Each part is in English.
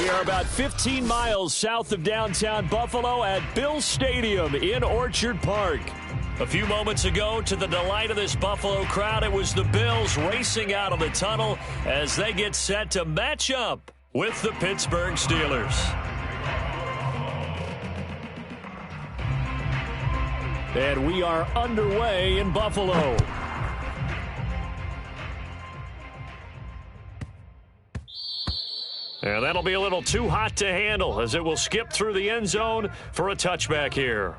We are about 15 miles south of downtown Buffalo at Bill Stadium in Orchard Park. A few moments ago, to the delight of this Buffalo crowd, it was the Bills racing out of the tunnel as they get set to match up with the Pittsburgh Steelers. And we are underway in Buffalo. And that'll be a little too hot to handle as it will skip through the end zone for a touchback here.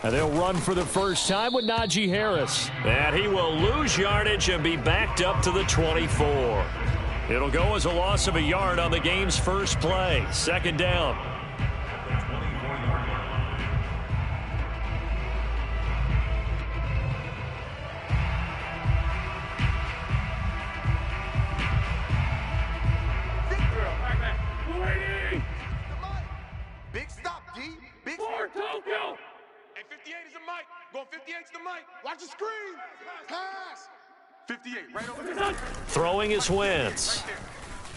And they'll run for the first time with Najee Harris. And he will lose yardage and be backed up to the 24. It'll go as a loss of a yard on the game's first play. Second down. Big stop, D. Big for Tokyo. Hey, 58 is the mic. Going 58 is the mic. Watch the screen. Pass. 58, right over there. Throwing is Wentz.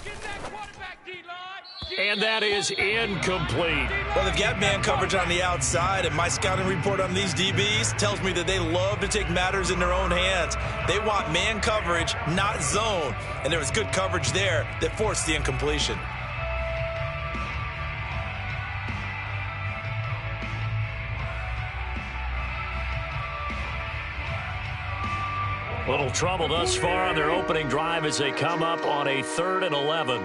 Get that quarterback, D-line. And that is incomplete. Well, they've got man coverage on the outside, and my scouting report on these DBs tells me that they love to take matters in their own hands. They want man coverage, not zone. And there was good coverage there that forced the incompletion. Little trouble thus far on their opening drive as they come up on a 3rd and 11.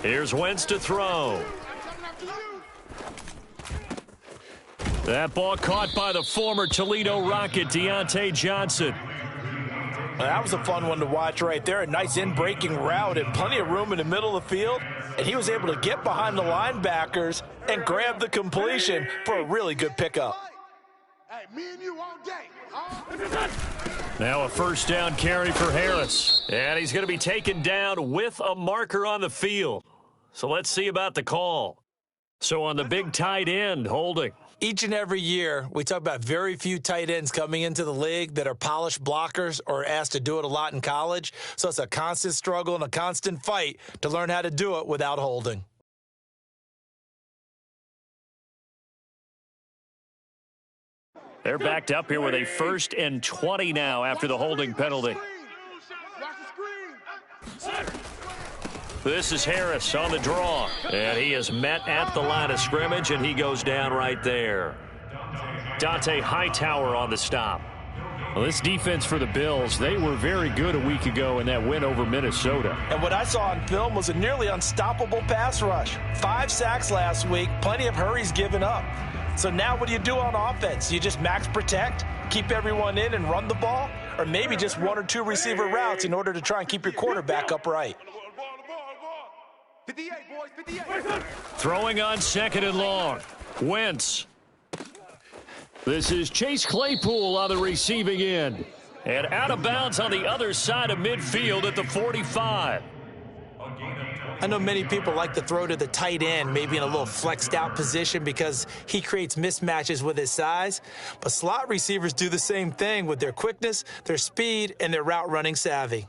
Here's Wentz to throw. That ball caught by the former Toledo Rocket, Deontay Johnson. That was a fun one to watch right there. A nice in-breaking route and plenty of room in the middle of the field. And he was able to get behind the linebackers and grab the completion for a really good pickup. Hey, me and you all day. Now a first down carry for Harris. And he's going to be taken down with a marker on the field. So let's see about the call. So on the big tight end, holding. Each and every year, we talk about very few tight ends coming into the league that are polished blockers or asked to do it a lot in college. So it's a constant struggle and a constant fight to learn how to do it without holding. They're backed up here with a 1st and 20 now after the holding penalty. This is Harris on the draw. And he is met at the line of scrimmage, and he goes down right there. Dante Hightower on the stop. Well, this defense for the Bills, they were very good a week ago in that win over Minnesota. And what I saw on film was a nearly unstoppable pass rush. 5 sacks last week, plenty of hurries given up. So now what do you do on offense? You just max protect, keep everyone in and run the ball? Or maybe just 1 or 2 receiver routes in order to try and keep your quarterback upright? 58, boys, 58. Throwing on 2nd and long. Wentz. This is Chase Claypool on the receiving end. And out of bounds on the other side of midfield at the 45. I know many people like to throw to the tight end, maybe in a little flexed out position because he creates mismatches with his size. But slot receivers do the same thing with their quickness, their speed, and their route running savvy.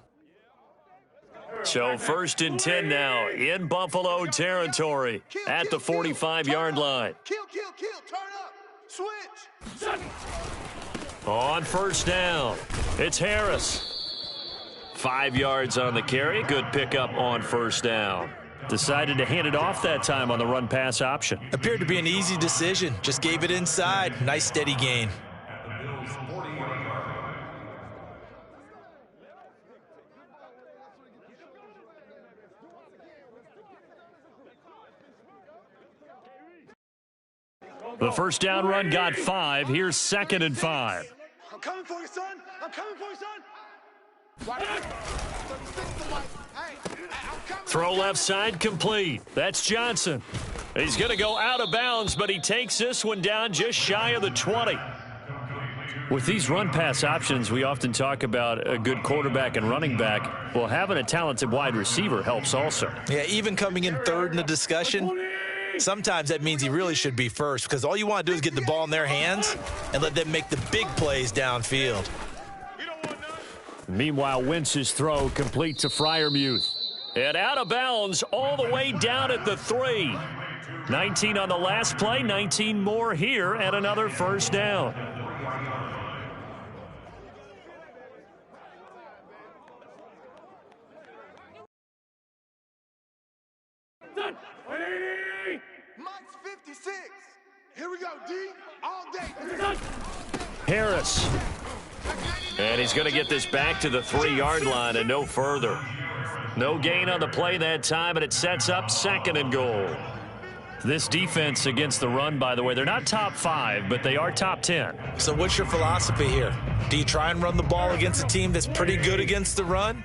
So 1st and 10 now in Buffalo territory at the 45-yard line. Kill, turn up, switch. On 1st down, it's Harris. 5 yards on the carry. Good pickup on 1st down. Decided to hand it off that time on the run-pass option. Appeared to be an easy decision. Just gave it inside. Nice steady gain. The 1st down run got 5. Here's 2nd and 5. I'm coming for you, son. I'm coming for you, son. Throw left side complete. That's Johnson. He's going to go out of bounds, but he takes this one down just shy of the 20. With these run-pass options, we often talk about a good quarterback and running back. Well, having a talented wide receiver helps also. Yeah, even coming in third in the discussion, sometimes that means he really should be first because all you want to do is get the ball in their hands and let them make the big plays downfield. Meanwhile, Wentz's throw complete to Freiermuth. And out of bounds all the way down at the 3. 19 on the last play, 19 more here, and another first down. Mike's 56. Here we go, D. All day. Harris. And he's going to get this back to the 3-yard line and no further. No gain on the play that time, and it sets up 2nd and goal. This defense against the run, by the way, they're not top 5, but they are top 10. So what's your philosophy here? Do you try and run the ball against a team that's pretty good against the run?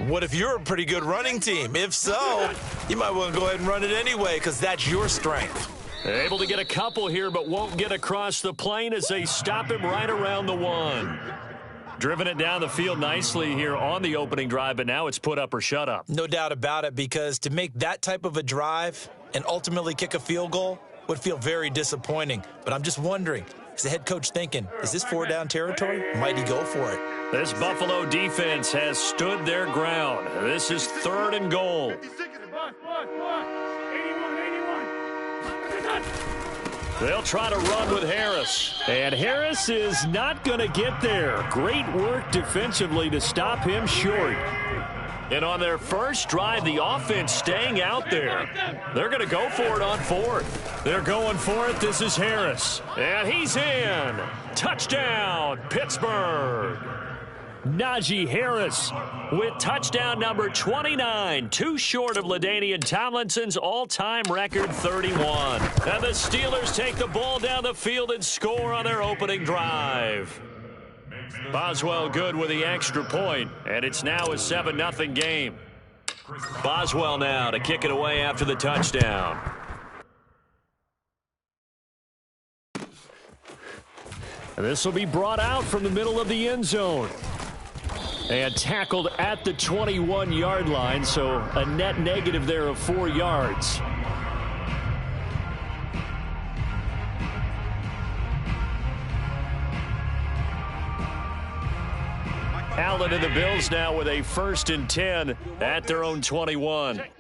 What if you're a pretty good running team? If so, you might want to go ahead and run it anyway because that's your strength. Able to get a couple here, but won't get across the plane as they stop him right around the 1. Driven it down the field nicely here on the opening drive, but now it's put up or shut up. No doubt about it, because to make that type of a drive and ultimately kick a field goal would feel very disappointing. But I'm just wondering, is the head coach thinking, is this 4-down territory? Might he go for it? This Buffalo defense has stood their ground. This is 3rd and goal. They'll try to run with Harris. And Harris is not going to get there. Great work defensively to stop him short. And on their first drive, the offense staying out there. They're going to go for it on 4th. They're going for it. This is Harris. And he's in. Touchdown, Pittsburgh. Najee Harris with touchdown number 29, too short of LaDainian Tomlinson's all-time record 31. And the Steelers take the ball down the field and score on their opening drive. Boswell good with the extra point, and it's now a 7-0 game. Boswell now to kick it away after the touchdown. And this will be brought out from the middle of the end zone. And tackled at the 21-yard line, so a net negative there of 4 yards. Allen and the Bills now with a 1st and 10 at their own 21. Check.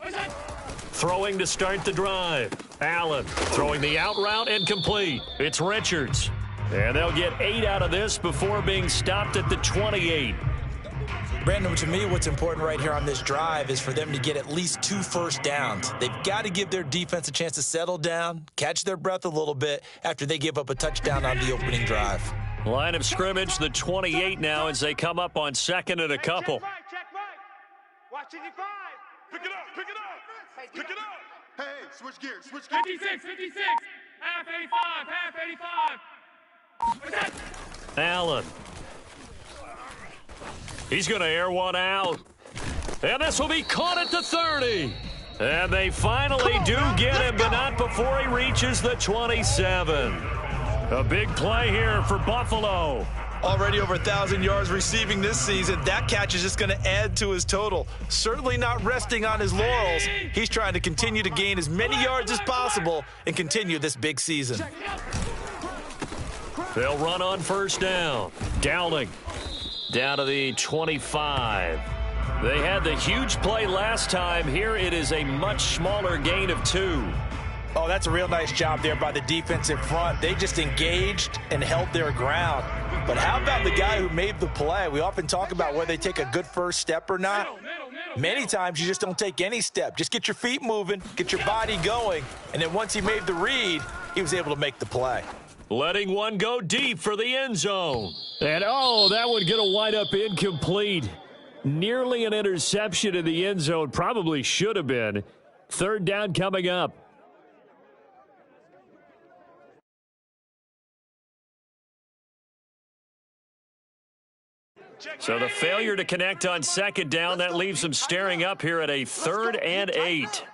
Alert! Throwing to start the drive. Allen throwing the out route and complete. It's Richards. And they'll get 8 out of this before being stopped at the 28. Brandon, to me, what's important right here on this drive is for them to get at least 2 first downs. They've got to give their defense a chance to settle down, catch their breath a little bit after they give up a touchdown on the opening drive. Line of scrimmage, the 28 now as they come up on 2nd and a couple. Check right. Watch it, 5. Pick it up. Hey, switch gears. 56, half 85. Allen. He's going to air one out. And this will be caught at the 30. And they finally do get him, but not before he reaches the 27. A big play here for Buffalo. Already over 1,000 yards receiving this season. That catch is just going to add to his total. Certainly not resting on his laurels. He's trying to continue to gain as many yards as possible and continue this big season. They'll run on 1st down. Downing down to the 25. They had the huge play last time. Here it is a much smaller gain of 2. Oh, that's a real nice job there by the defensive front. They just engaged and held their ground. But how about the guy who made the play? We often talk about whether they take a good first step or not. Many times you just don't take any step. Just get your feet moving, get your body going, and then once he made the read, he was able to make the play. Letting one go deep for the end zone. And, that one going to wind up incomplete. Nearly an interception in the end zone. Probably should have been. 3rd down coming up. So the failure to connect on second down, that leaves them staring up here at a 3rd and 8.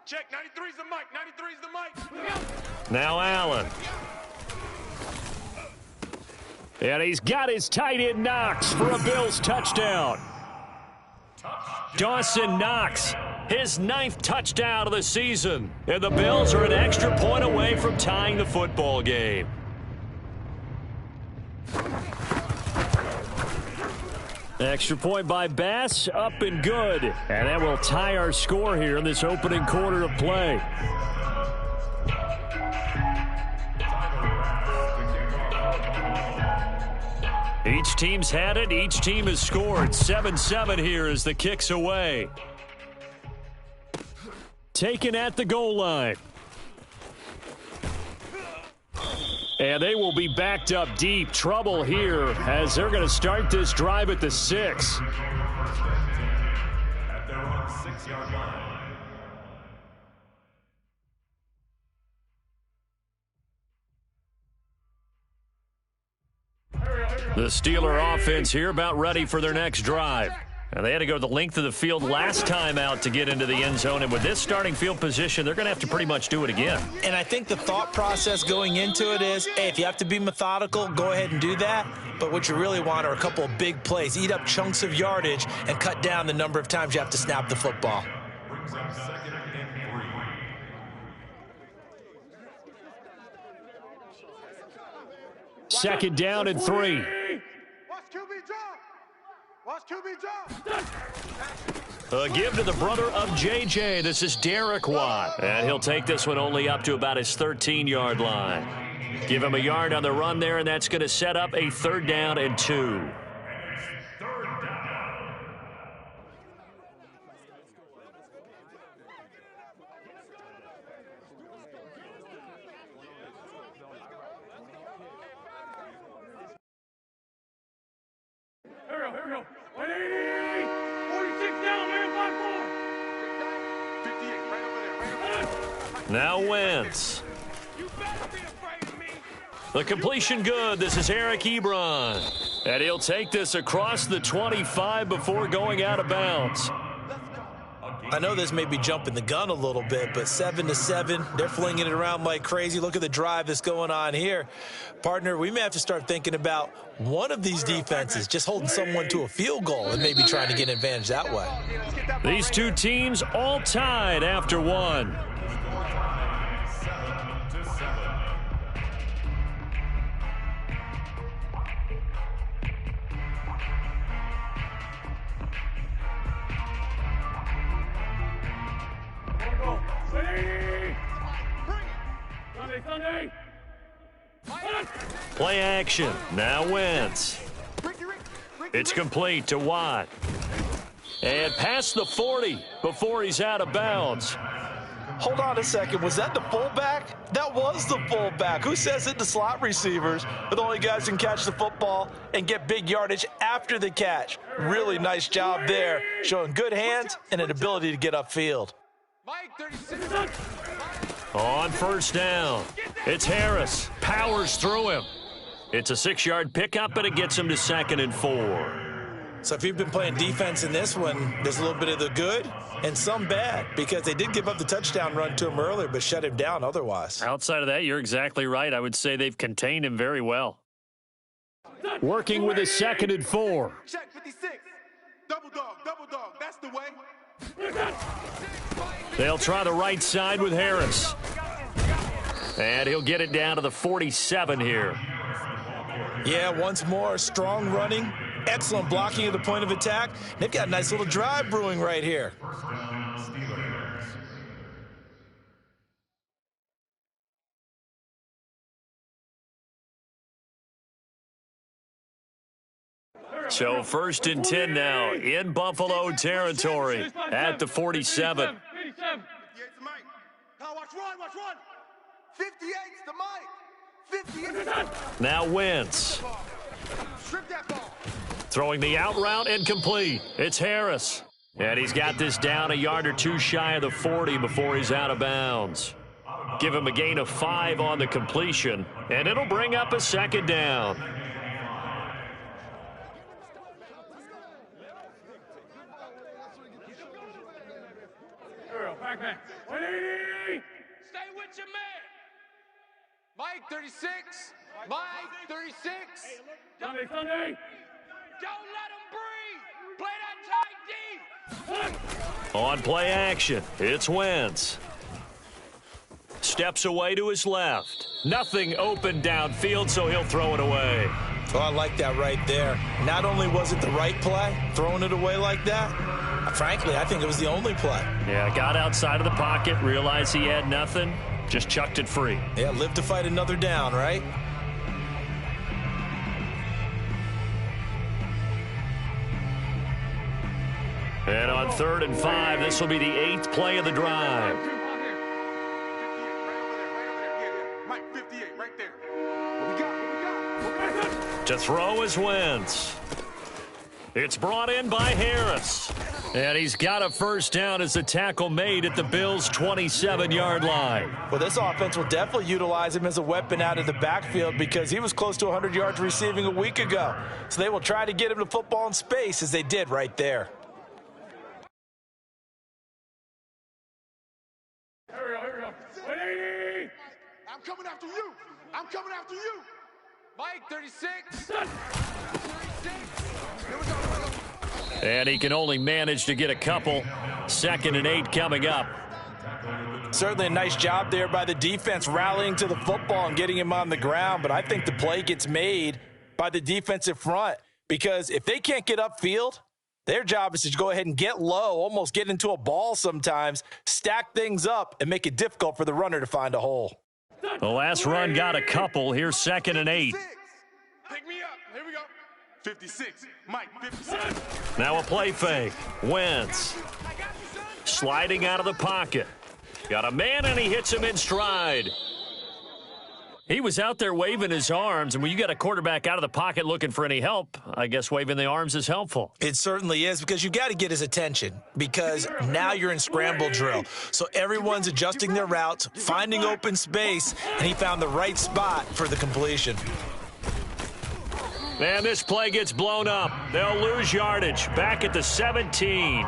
Check, 93's the mic, 93's the mic. Now Allen. And he's got his tight end Knox for a Bills touchdown. Dawson Knox, his 9th touchdown of the season. And the Bills are an extra point away from tying the football game. Extra point by Bass, up and good. And that will tie our score here in this opening quarter of play. Each team's had it. Each team has scored. 7-7 here as the kick's away. Taken at the goal line. And they will be backed up deep. Trouble here as they're going to start this drive at the 6. At their own 6-yard line. The Steeler offense here about ready for their next drive. And they had to go the length of the field last time out to get into the end zone. And with this starting field position, they're going to have to pretty much do it again. And I think the thought process going into it is, hey, if you have to be methodical, go ahead and do that. But what you really want are a couple of big plays. Eat up chunks of yardage and cut down the number of times you have to snap the football. Brings up 2nd and 3. Second down and 3. Watch QB drop. Watch QB drop. A give to the brother of JJ. This is Derek Watt. And he'll take this one only up to about his 13-yard line. Give him a yard on the run there, and that's going to set up a 3rd down and 2. Here we go. 180. 46 down, man. 58, right over there. Now Wentz. You better be afraid of me. The completion good. This is Eric Ebron. And he'll take this across the 25 before going out of bounds. I know this may be jumping the gun a little bit, but 7-7, they're flinging it around like crazy. Look at the drive that's going on here. Partner, we may have to start thinking about one of these defenses just holding someone to a field goal and maybe trying to get an advantage that way. These two teams all tied after one. Sunday. Play action. Now Wentz. It's complete to Watt. And past the 40 before he's out of bounds. Hold on a second. Was that the fullback? That was the fullback. Who says it? The slot receivers are the only guys who can catch the football and get big yardage after the catch. Really nice job there, showing good hands and an ability to get upfield. Mike, 36. On first down, it's Harris. Powers through him. It's a 6-yard pickup, but it gets him to 2nd and 4. So if you've been playing defense in this one, there's a little bit of the good and some bad, because they did give up the touchdown run to him earlier, but shut him down otherwise. Outside of that, you're exactly right. I would say they've contained him very well. Working with a 2nd and 4. Check, 56. Double dog. That's the way. They'll try the right side with Harris. And he'll get it down to the 47 here. Yeah, once more, strong running, excellent blocking at the point of attack. They've got a nice little drive brewing right here. So 1st and 10 now in Buffalo territory at the 47. 58's the mic. Now watch run. 58's the mic. 58's Now Wentz. Strip that ball. Throwing the out route and complete. It's Harris. And he's got this down a yard or two shy of the 40 before he's out of bounds. Give him a gain of 5 on the completion, and it'll bring up a 2nd down. back. 180. Stay with your man. Mike, 36. Mike, 36. Sunday. Don't let him breathe. Play that tight D. On play action, it's Wentz. Steps away to his left. Nothing open downfield, so he'll throw it away. Oh, I like that right there. Not only was it the right play, throwing it away like that, frankly, I think it was the only play. Yeah, got outside of the pocket, realized he had nothing, just chucked it free. Yeah, live to fight another down, right? And on 3rd and 5, this will be the 8th play of the drive. Mike, 58, right there. What we got? To throw is Wentz. It's brought in by Harris. And he's got a first down as the tackle made at the Bills' 27-yard line. Well, this offense will definitely utilize him as a weapon out of the backfield because he was close to 100 yards receiving a week ago. So they will try to get him the football in space as they did right there. Here we go. 180. I'm coming after you. I'm coming after you. Mike, 36. 36. Here we go. And he can only manage to get a couple. 2nd and 8 coming up. Certainly a nice job there by the defense rallying to the football and getting him on the ground. But I think the play gets made by the defensive front because if they can't get upfield, their job is to go ahead and get low, almost get into a ball sometimes, stack things up, and make it difficult for the runner to find a hole. The last run got a couple. Here's 2nd and 8. Pick me up. Here we go. 56. Mike, 56. Now a play fake. Wentz sliding out of the pocket. Got a man, and he hits him in stride. He was out there waving his arms, and when you got a quarterback out of the pocket looking for any help, I guess waving the arms is helpful. It certainly is because you got to get his attention because now you're in scramble drill. So everyone's adjusting their routes, finding open space, and he found the right spot for the completion. And this play gets blown up. They'll lose yardage. Back at the 17.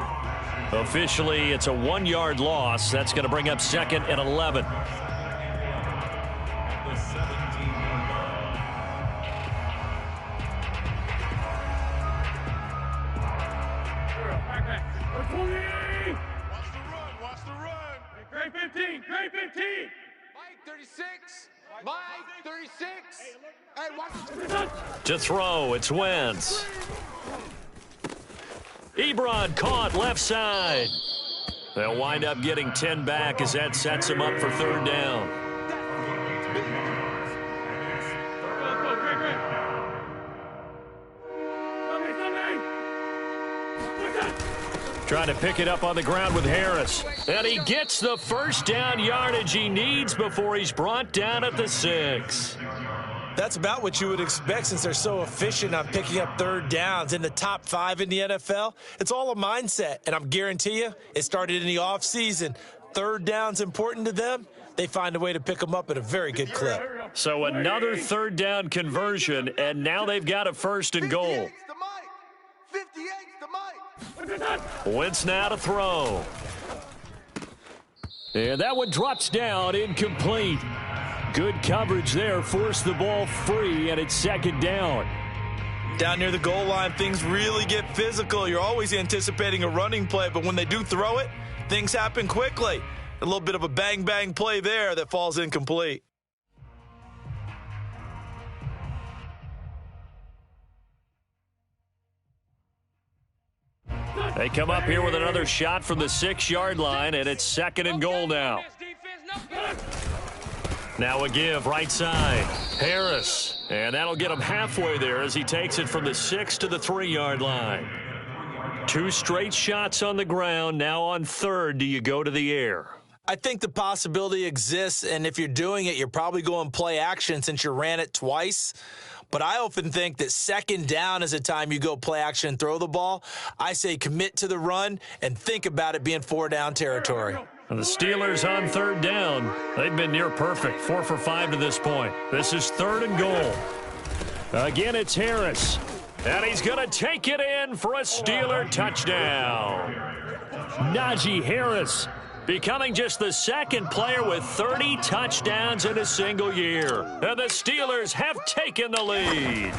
Officially, it's a 1-yard loss. That's going to bring up 2nd and 11. Watch the run. Grade 15. Grade 15. Mike, 36. Mike, 36. Hey, watch To throw, it's Wentz. Ebron caught left side. They'll wind up getting 10 back as that sets them up for 3rd down. Trying to pick it up on the ground with Harris. And he gets the first down yardage he needs before he's brought down at the 6. That's about what you would expect since they're so efficient on picking up 3rd downs in the top 5 in the NFL. It's all a mindset, and I'm guarantee you it started in the offseason. 3rd down's important to them. They find a way to pick them up at a very good clip. So another 3rd down conversion, and now they've got a 1st and goal. 58's the Mike. 58's the Mike. Wentz now to throw. And that one drops down, incomplete. Good coverage there, forced the ball free, and it's 2nd down. Down near the goal line, things really get physical. You're always anticipating a running play, but when they do throw it, things happen quickly. A little bit of a bang-bang play there that falls incomplete. They come up here with another shot from the 6-yard line, and it's 2nd and goal now. Now a give, right side. Harris. And that'll get him halfway there as he takes it from the 6 to the 3-yard line. 2 straight shots on the ground. Now on 3rd, do you go to the air? I think the possibility exists, and if you're doing it, you're probably going play action since you ran it twice. But I often think that 2nd down is a time you go play action and throw the ball. I say commit to the run and think about it being 4-down territory. And the Steelers on 3rd down. They've been near perfect, 4 for 5 to this point. This is 3rd and goal. Again, it's Harris. And he's going to take it in for a Steeler touchdown. Najee Harris becoming just the second player with 30 touchdowns in a single year. And the Steelers have taken the lead.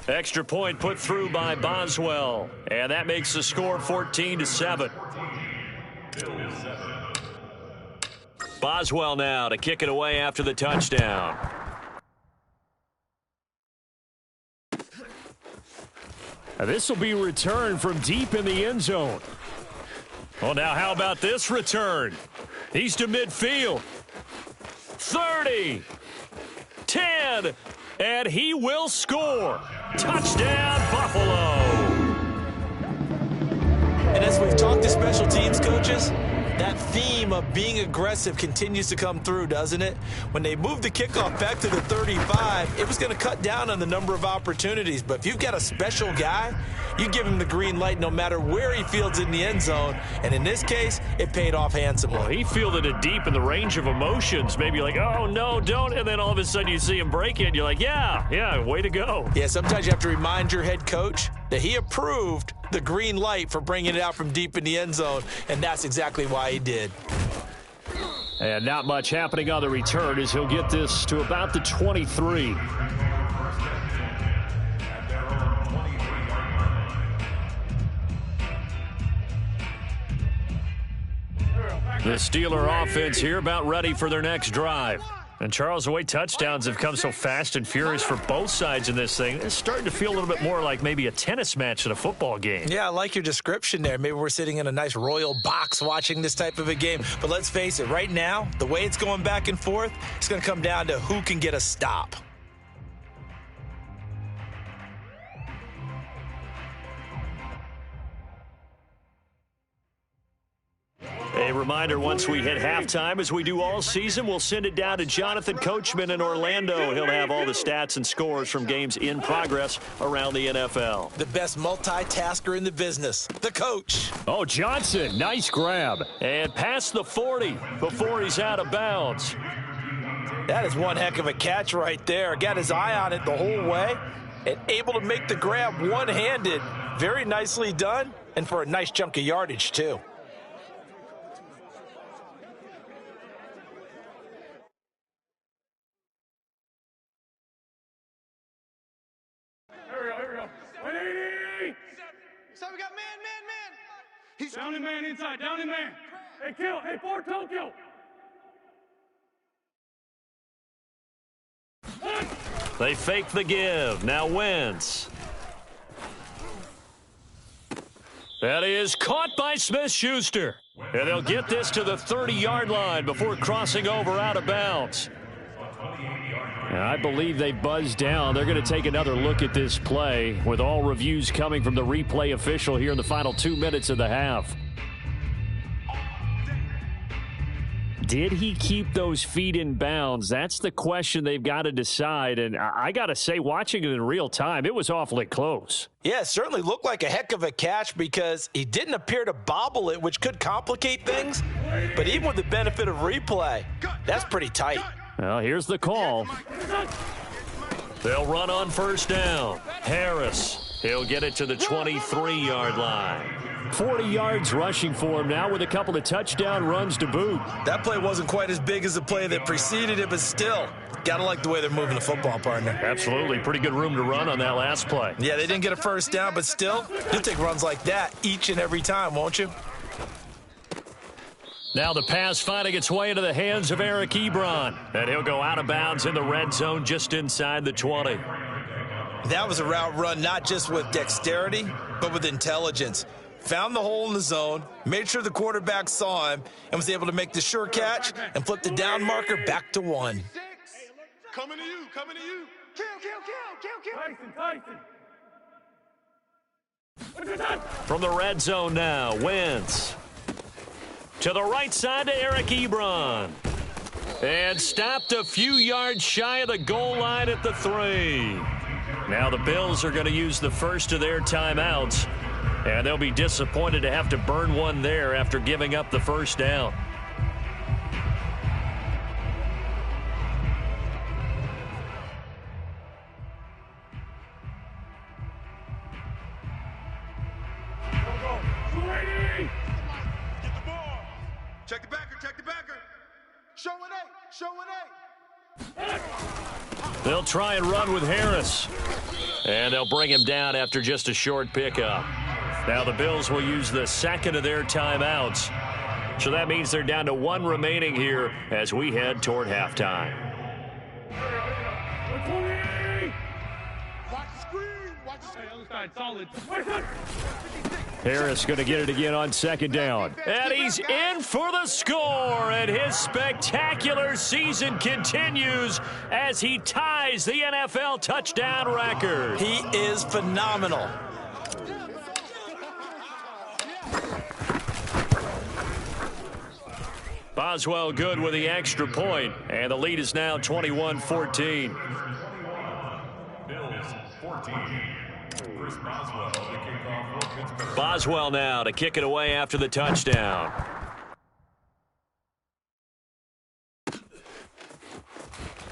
Extra point put through by Boswell, and that makes the score 14-7. Boswell now to kick it away after the touchdown. This will be returned from deep in the end zone. Well, now how about this return? He's to midfield. 30, 10, and he will score. Touchdown, Buffalo. And as we've talked to special teams coaches, that theme of being aggressive continues to come through, doesn't it? When they moved the kickoff back to the 35, it was going to cut down on the number of opportunities. But if you've got a special guy, you give him the green light no matter where he fields in the end zone. And in this case, it paid off handsomely. Well, he fielded it deep in the range of emotions. Maybe like, oh, no, don't. And then all of a sudden you see him break it. And you're like, yeah, way to go. Yeah, sometimes you have to remind your head coach that he approved the green light for bringing it out from deep in the end zone. And that's exactly why he did. And not much happening on the return as he'll get this to about the 23. The Steeler offense here about ready for their next drive. And, Charles, the way touchdowns have come so fast and furious for both sides in this thing, it's starting to feel a little bit more like maybe a tennis match than a football game. Yeah, I like your description there. Maybe we're sitting in a nice royal box watching this type of a game. But let's face it, right now, the way it's going back and forth, it's going to come down to who can get a stop. A reminder, once we hit halftime, as we do all season, we'll send it down to Jonathan Coachman in Orlando. He'll have all the stats and scores from games in progress around the NFL. The best multitasker in the business, the coach. Oh, Johnson, nice grab. And past the 40 before he's out of bounds. That is one heck of a catch right there. Got his eye on it the whole way and able to make the grab one-handed. Very nicely done, and for a nice chunk of yardage, too. So we got man. He's Down in man inside, down in man. Hey, kill. Hey, Fort Tokyo. They fake the give. Now Wentz. That is caught by Smith-Schuster. And they'll get this to the 30-yard line before crossing over out of bounds. I believe they buzzed down. They're going to take another look at this play with all reviews coming from the replay official here in the final 2 minutes of the half. Did he keep those feet in bounds? That's the question they've got to decide. And I got to say, watching it in real time, it was awfully close. Yeah, it certainly looked like a heck of a catch because he didn't appear to bobble it, which could complicate things. But even with the benefit of replay, that's pretty tight. Well, here's the call. They'll run on first down. Harris, he'll get it to the 23-yard line. 40 yards rushing for him now with a couple of touchdown runs to boot. That play wasn't quite as big as the play that preceded it, but still, gotta like the way they're moving the football, partner. Absolutely. Pretty good room to run on that last play. Yeah, they didn't get a first down, but still, you'll take runs like that each and every time, won't you? Now the pass finding its way into the hands of Eric Ebron. And he'll go out of bounds in the red zone just inside the 20. That was a route run not just with dexterity, but with intelligence. Found the hole in the zone, made sure the quarterback saw him, and was able to make the sure catch and flip the down marker back to 1. coming to you. Tyson. From the red zone now, Wentz. To the right side to Eric Ebron. And stopped a few yards shy of the goal line at the 3. Now the Bills are going to use the first of their timeouts. And they'll be disappointed to have to burn one there after giving up the first down. 280. Get the ball. Check the backer, check the backer. Show an 8, show an 8. They'll try and run with Harris. And they'll bring him down after just a short pickup. Now the Bills will use the second of their timeouts. So that means they're down to one remaining here as we head toward halftime. 220. Watch the screen, watch the screen. Other side, solid. Harris going to get it again on second down. And he's in for the score. And his spectacular season continues as he ties the NFL touchdown record. He is phenomenal. Boswell good with the extra point, and the lead is now 21-14. Bills 14. Chris Boswell, the kickoff for Pittsburgh. Boswell now to kick it away after the touchdown.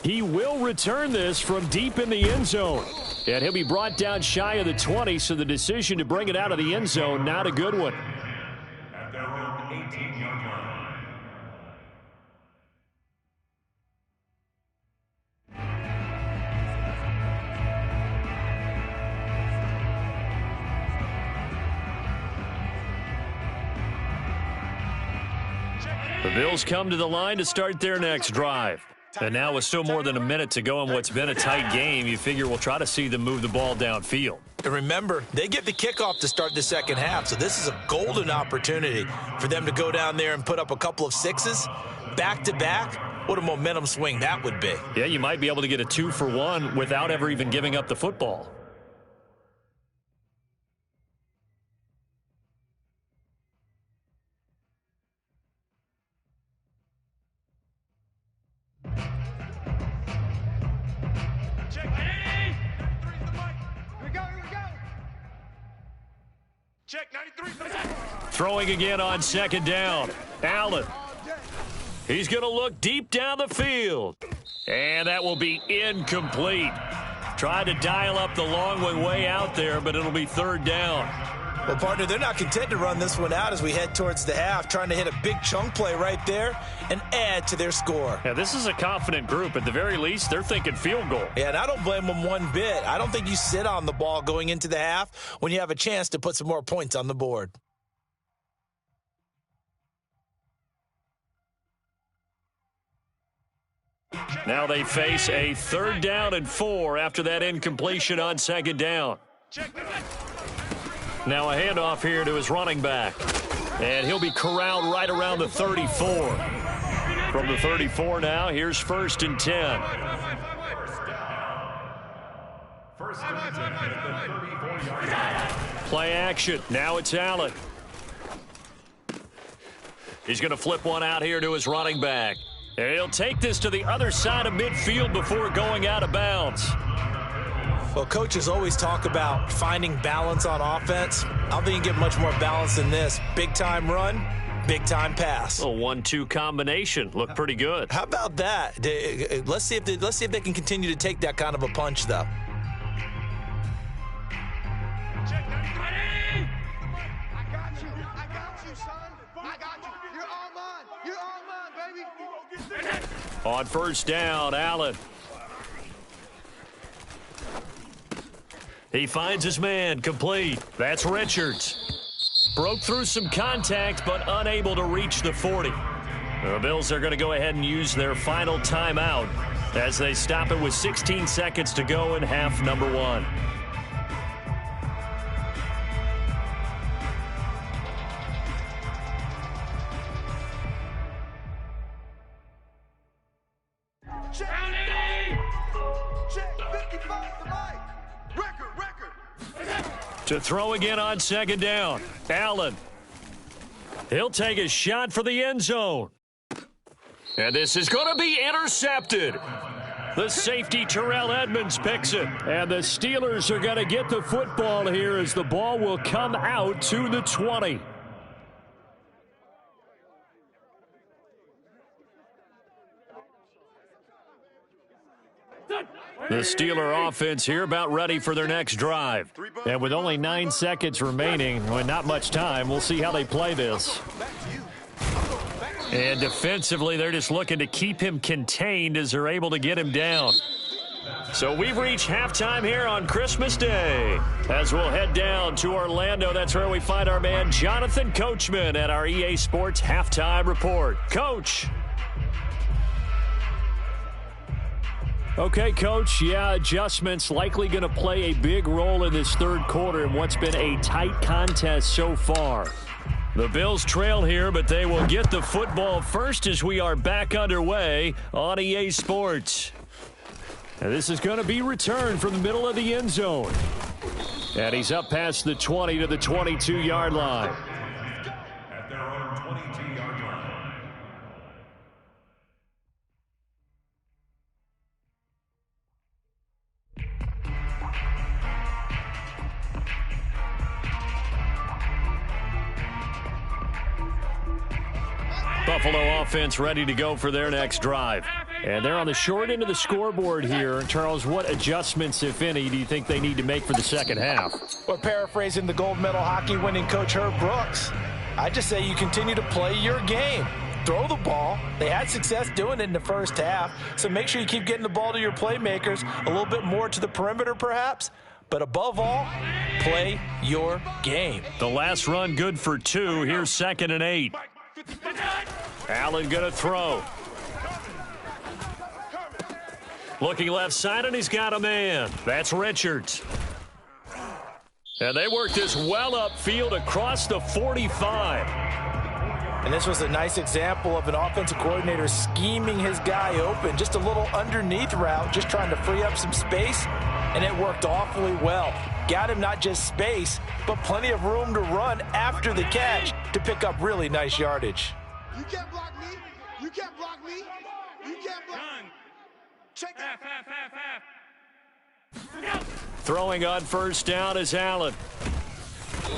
He will return this from deep in the end zone. And he'll be brought down shy of the 20, so the decision to bring it out of the end zone, not a good one. At their own 18-yard line. The Bills come to the line to start their next drive. And now with still more than a minute to go in what's been a tight game, you figure we'll try to see them move the ball downfield. And remember, they get the kickoff to start the second half, so this is a golden opportunity for them to go down there and put up a couple of sixes back-to-back. What a momentum swing that would be. Yeah, you might be able to get a 2-for-1 without ever even giving up the football. Check 93. Throwing again on second down. Allen. He's going to look deep down the field. And that will be incomplete. Tried to dial up the long one way out there, but it'll be third down. Well, partner, they're not content to run this one out as we head towards the half, trying to hit a big chunk play right there and add to their score. Yeah, this is a confident group. At the very least, they're thinking field goal. Yeah, and I don't blame them one bit. I don't think you sit on the ball going into the half when you have a chance to put some more points on the board. Now they face a 3rd down and 4 after that incompletion on second down. Now a handoff here to his running back. And he'll be corralled right around the 34. From the 34 now, here's 1st and 10. First and 10 at the 34-yard line. Play action. Now it's Allen. He's going to flip one out here to his running back. And he'll take this to the other side of midfield before going out of bounds. Well, coaches always talk about finding balance on offense. I don't think you get much more balance than this. Big-time run, big-time pass. A 1-2 combination. Looked pretty good. How about that? Let's see if they can continue to take that kind of a punch, though. On 1st down, Allen. He finds his man, complete. That's Richards. Broke through some contact, but unable to reach the 40. The Bills are going to go ahead and use their final timeout as they stop it with 16 seconds to go in half number 1. To throw again on second down. Allen. He'll take a shot for the end zone. And this is going to be intercepted. The safety, Terrell Edmonds, picks it. And the Steelers are going to get the football here as the ball will come out to the 20. The Steeler offense here about ready for their next drive. And with only 9 seconds remaining, well, not much time, we'll see how they play this. And defensively, they're just looking to keep him contained as they're able to get him down. So we've reached halftime here on Christmas Day. As we'll head down to Orlando, that's where we find our man Jonathan Coachman at our EA Sports Halftime Report. Coach. Okay, Coach, yeah, adjustments likely going to play a big role in this third quarter in what's been a tight contest so far. The Bills trail here, but they will get the football first as we are back underway on EA Sports. And this is going to be returned from the middle of the end zone. And he's up past the 20 to the 22-yard line. At their own 22-yard line. Buffalo offense ready to go for their next drive. And they're on the short end of the scoreboard here. Charles, what adjustments, if any, do you think they need to make for the second half? Well, paraphrasing the gold medal hockey winning coach Herb Brooks, I just say you continue to play your game. Throw the ball. They had success doing it in the first half, so make sure you keep getting the ball to your playmakers, a little bit more to the perimeter perhaps, but above all, play your game. The last run good for 2. Here's 2nd and 8. Allen going to throw. Looking left side, and he's got a man. That's Richards. And they work this well upfield across the 45. And this was a nice example of an offensive coordinator scheming his guy open. Just a little underneath route, just trying to free up some space, and it worked awfully well. Got him not just space, but plenty of room to run after the catch to pick up really nice yardage. You can't block me. You can't block me. You can't block me. Check that. Throwing on first down is Allen.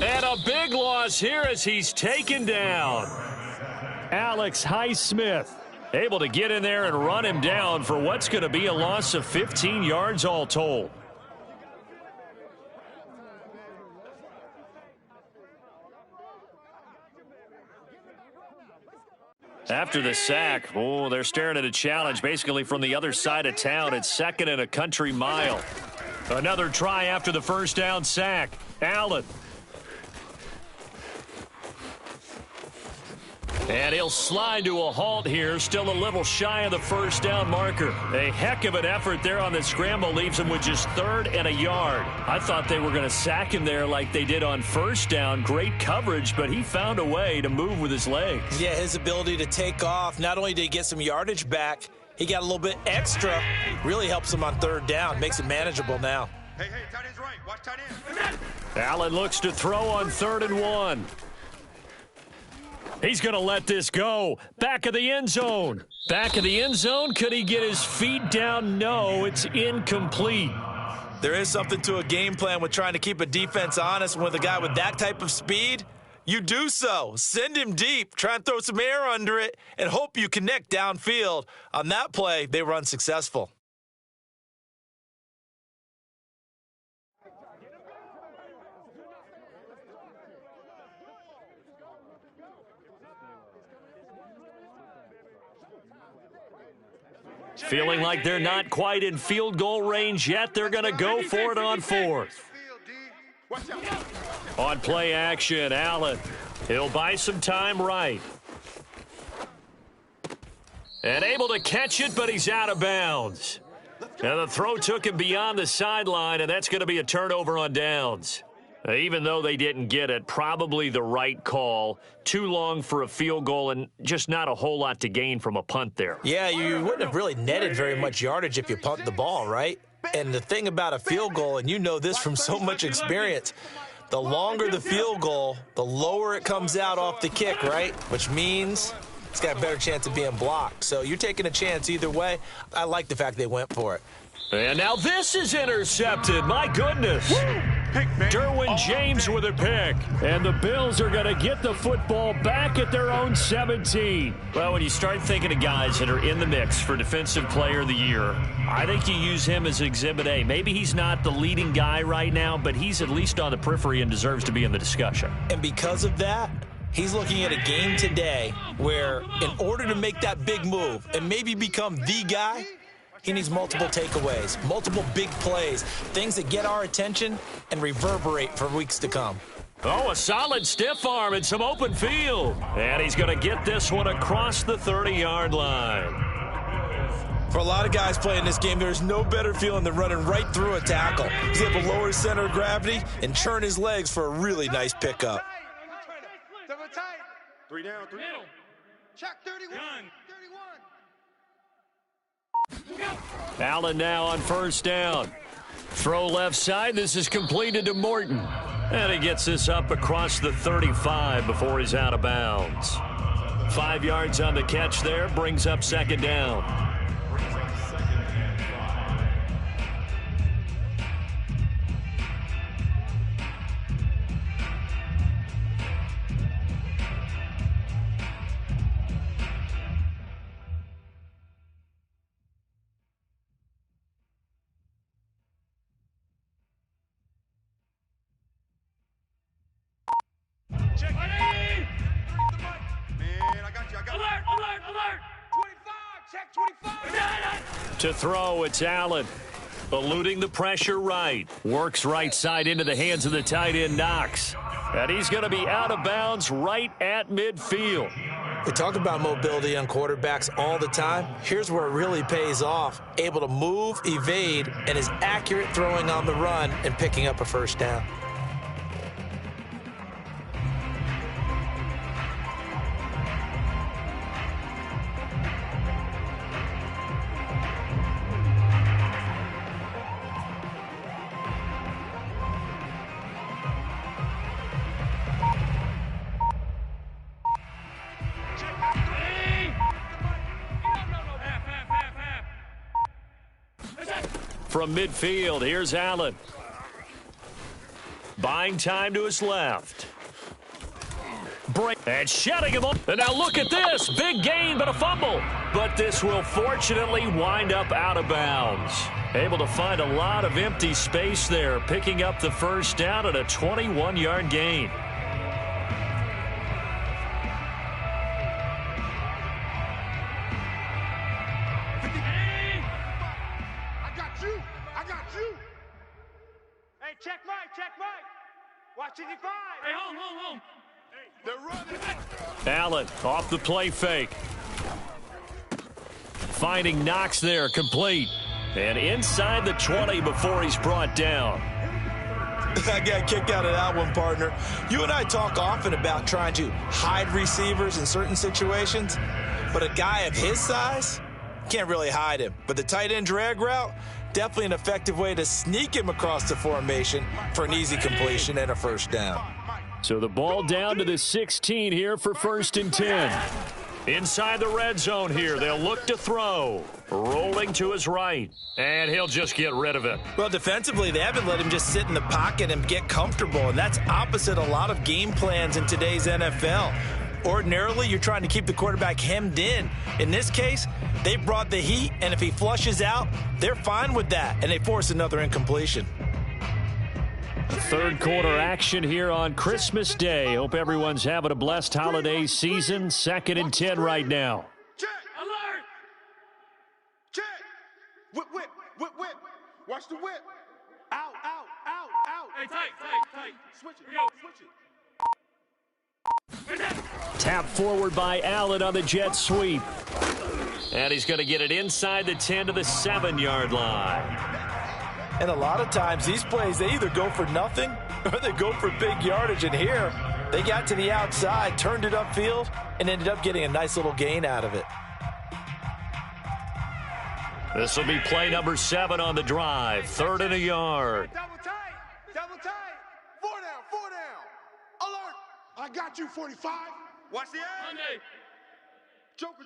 And a big loss here as he's taken down. Alex Highsmith Able to get in there and run him down for what's going to be a loss of 15 yards all told. After the sack, they're staring at a challenge basically from the other side of town. It's 2nd and a country mile. Another try after the first down sack. Allen. And he'll slide to a halt here, still a little shy of the first down marker. A heck of an effort there on the scramble leaves him with just 3rd and a yard. I thought they were going to sack him there like they did on first down. Great coverage, but he found a way to move with his legs. Yeah, his ability to take off, not only did he get some yardage back, he got a little bit extra. Really helps him on 3rd down, makes it manageable now. Hey, tight end's right. Watch tight end. Allen looks to throw on 3rd and 1. He's going to let this go. Back of the end zone. Back of the end zone. Could he get his feet down? No, it's incomplete. There is something to a game plan with trying to keep a defense honest. With a guy with that type of speed, you do so. Send him deep. Try and throw some air under it and hope you connect downfield. On that play, they were unsuccessful. Feeling like they're not quite in field goal range yet. They're going to go for it on 4th. On play action, Allen. He'll buy some time right. And able to catch it, but he's out of bounds. Now the throw took him beyond the sideline, and that's going to be a turnover on downs. Even though they didn't get it, probably the right call. Too long for a field goal and just not a whole lot to gain from a punt there. Yeah, you wouldn't have really netted very much yardage if you punt the ball, right? And the thing about a field goal, and you know this from so much experience, the longer the field goal, the lower it comes out off the kick, right? Which means it's got a better chance of being blocked. So you're taking a chance either way. I like the fact they went for it. And now this is intercepted. My goodness. pick, man. Derwin James with a pick. And the Bills are going to get the football back at their own 17. Well, when you start thinking of guys that are in the mix for Defensive Player of the Year, I think you use him as Exhibit A. Maybe he's not the leading guy right now, but he's at least on the periphery and deserves to be in the discussion. And because of that, he's looking at a game today where in order to make that big move and maybe become the guy, he needs multiple takeaways, multiple big plays, things that get our attention and reverberate for weeks to come. Oh, a solid stiff arm and some open field. And he's going to get this one across the 30-yard line. For a lot of guys playing this game, there's no better feeling than running right through a tackle. He's able to lower his center of gravity and turn his legs for a really nice pickup. Double tight. 3 down, 3 down. Check 31. 31. Allen now on first down. Throw left side. This is completed to Morton. And he gets this up across the 35 before he's out of bounds. 5 yards on the catch there. Brings up second down. To throw, it's Allen. Eluding the pressure right. Works right side into the hands of the tight end, Knox. And he's going to be out of bounds right at midfield. We talk about mobility on quarterbacks all the time. Here's where it really pays off. Able to move, evade, and is accurate throwing on the run and picking up a first down. From midfield, here's Allen. Buying time to his left. Break and shutting him up. And now look at this. Big gain, but a fumble. But this will fortunately wind up out of bounds. Able to find a lot of empty space there, picking up the first down at a 21-yard gain. Check Mike. Watch 55. Hey, home. They're running. Allen off the play fake. Finding Knox there, complete. And inside the 20 before he's brought down. I got kicked out of that one, partner. You and I talk often about trying to hide receivers in certain situations, but a guy of his size can't really hide him. But the tight end drag route, definitely an effective way to sneak him across the formation for an easy completion and a first down. So the ball down to the 16 here for 1st and 10. Inside the red zone here, they'll look to throw. Rolling to his right, and he'll just get rid of it. Well, defensively, they haven't let him just sit in the pocket and get comfortable, and that's opposite a lot of game plans in today's NFL. Ordinarily, you're trying to keep the quarterback hemmed in. In this case, they brought the heat, and if he flushes out, they're fine with that, and they force another incompletion. Third quarter action here on Christmas Day. Hope everyone's having a blessed holiday season. 2nd and 10 right now. Check. Alert. Check. Whip. Watch the whip. Out. Hey, tight. Switch it. Tap forward by Allen on the jet sweep. And he's going to get it inside the 10 to the 7-yard line. And a lot of times, these plays, they either go for nothing or they go for big yardage. And here, they got to the outside, turned it upfield, and ended up getting a nice little gain out of it. This will be play number 7 on the drive. 3rd and a yard. Double tight. 4 down. Alert. I got you, 45. Watch the edge. Monday. Joker.